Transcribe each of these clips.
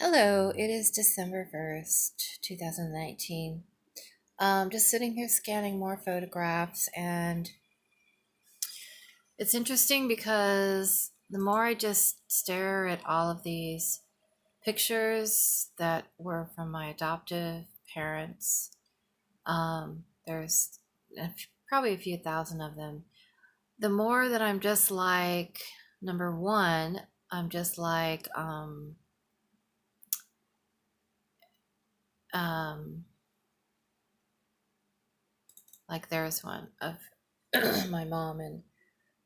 Hello, it is December 1st, 2019. Just sitting here scanning more photographs, and it's interesting because the more I just stare at all of these pictures that were from my adoptive parents, there's probably a few thousand of them, the more that I'm just like, number one, I'm just um, like there's one of my mom and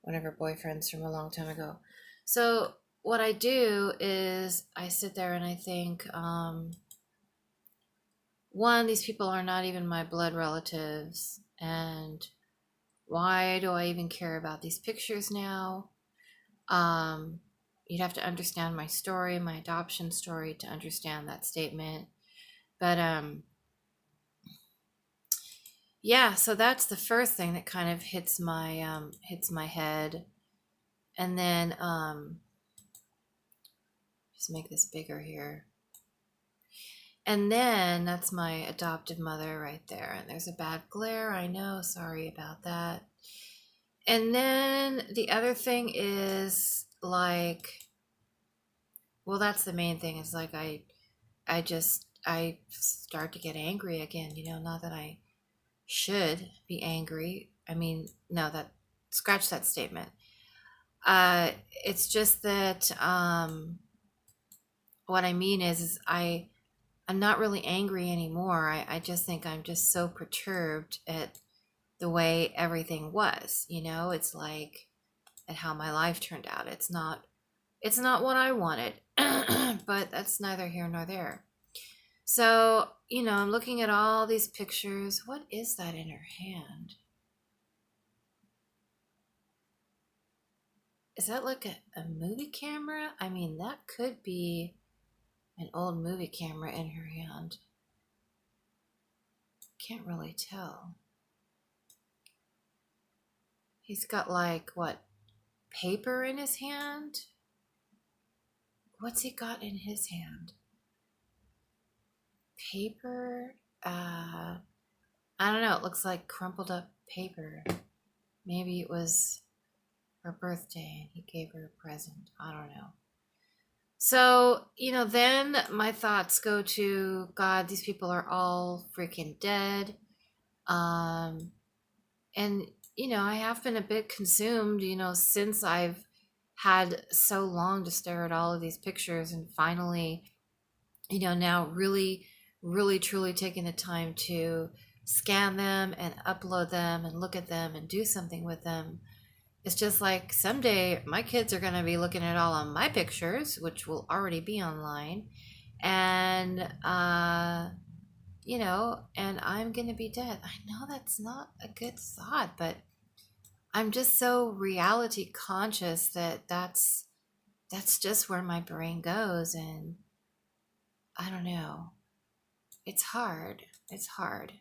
one of her boyfriends from a long time ago. So what I do is I sit there and I think, one, these people are not even my blood relatives, and why do I even care about these pictures now? Um, you'd have to understand my story, my adoption story, to understand that statement. But yeah, so that's the first thing that kind of hits my head, and then just make this bigger here. And then that's my adoptive mother right there. And there's a bad glare. I know. Sorry about that. And then the other thing is like, well, that's the main thing. Is like I start to get angry again. Not that I should be angry. I mean, no, that scratch that statement. It's just that what I mean is I'm not really angry anymore. I just think I'm just so perturbed at the way everything was. It's like at how my life turned out. It's not what I wanted, but that's neither here nor there. So, I'm looking at all these pictures. What is that in her hand? Is that like a movie camera? I mean, that could be an old movie camera in her hand. Can't really tell. He's got like what, paper in his hand? What's he got in his hand? Paper? I don't know. It looks like crumpled up paper. Maybe it was her birthday and he gave her a present. I don't know. So, then my thoughts go to God, these people are all freaking dead. Um, and, I have been a bit consumed, since I've had so long to stare at all of these pictures and finally now really, really, truly taking the time to scan them and upload them and look at them and do something with them. It's just like someday my kids are going to be looking at all of my pictures, which will already be online. And, and I'm going to be dead. I know that's not a good thought, but I'm just so reality conscious that that's just where my brain goes. And I don't know. It's hard. It's hard.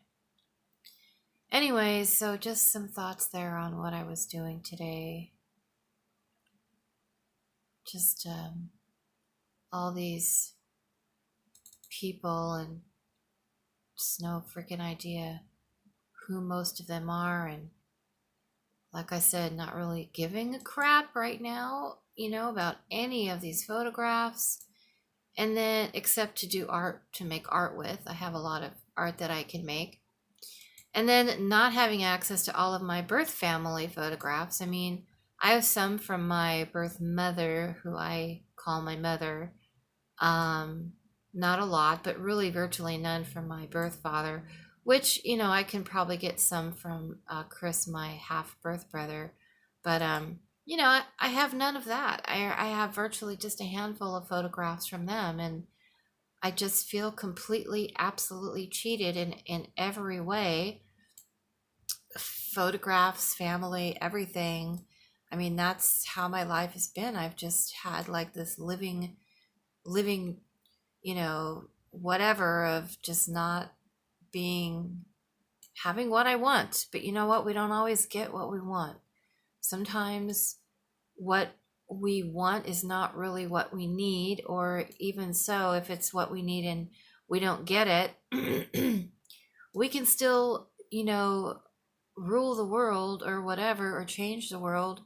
Anyways, so just some thoughts there on what I was doing today. Just all these people and just no freaking idea who most of them are. And like I said, not really giving a crap right now, about any of these photographs. And then, except to do art, to make art with. I have a lot of art that I can make. And then not having access to all of my birth family photographs. I mean, I have some from my birth mother, who I call my mother. Um, Not a lot, but really virtually none from my birth father, which, I can probably get some from Chris, my half birth brother. But, I have none of that. I have virtually just a handful of photographs from them. And I just feel completely, absolutely cheated in every way. Photographs, family, everything. I mean, that's how my life has been. I've just had like this living, whatever, of just not being, having what I want. But you know what? We don't always get what we want. Sometimes what we want is not really what we need, or even so, if it's what we need and we don't get it, we can still, rule the world or whatever, or change the world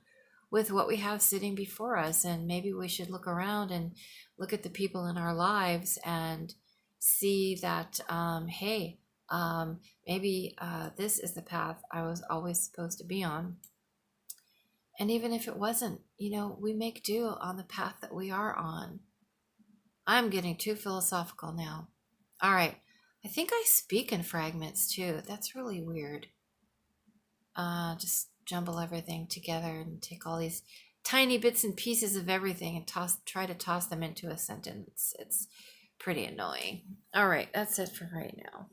with what we have sitting before us. And maybe we should look around and look at the people in our lives and see that, hey, maybe this is the path I was always supposed to be on. And even if it wasn't, we make do on the path that we are on. I'm getting too philosophical now. All right. I think I speak in fragments too. That's really weird. Just jumble everything together and take all these tiny bits and pieces of everything and try to toss them into a sentence. It's pretty annoying. All right, that's it for right now.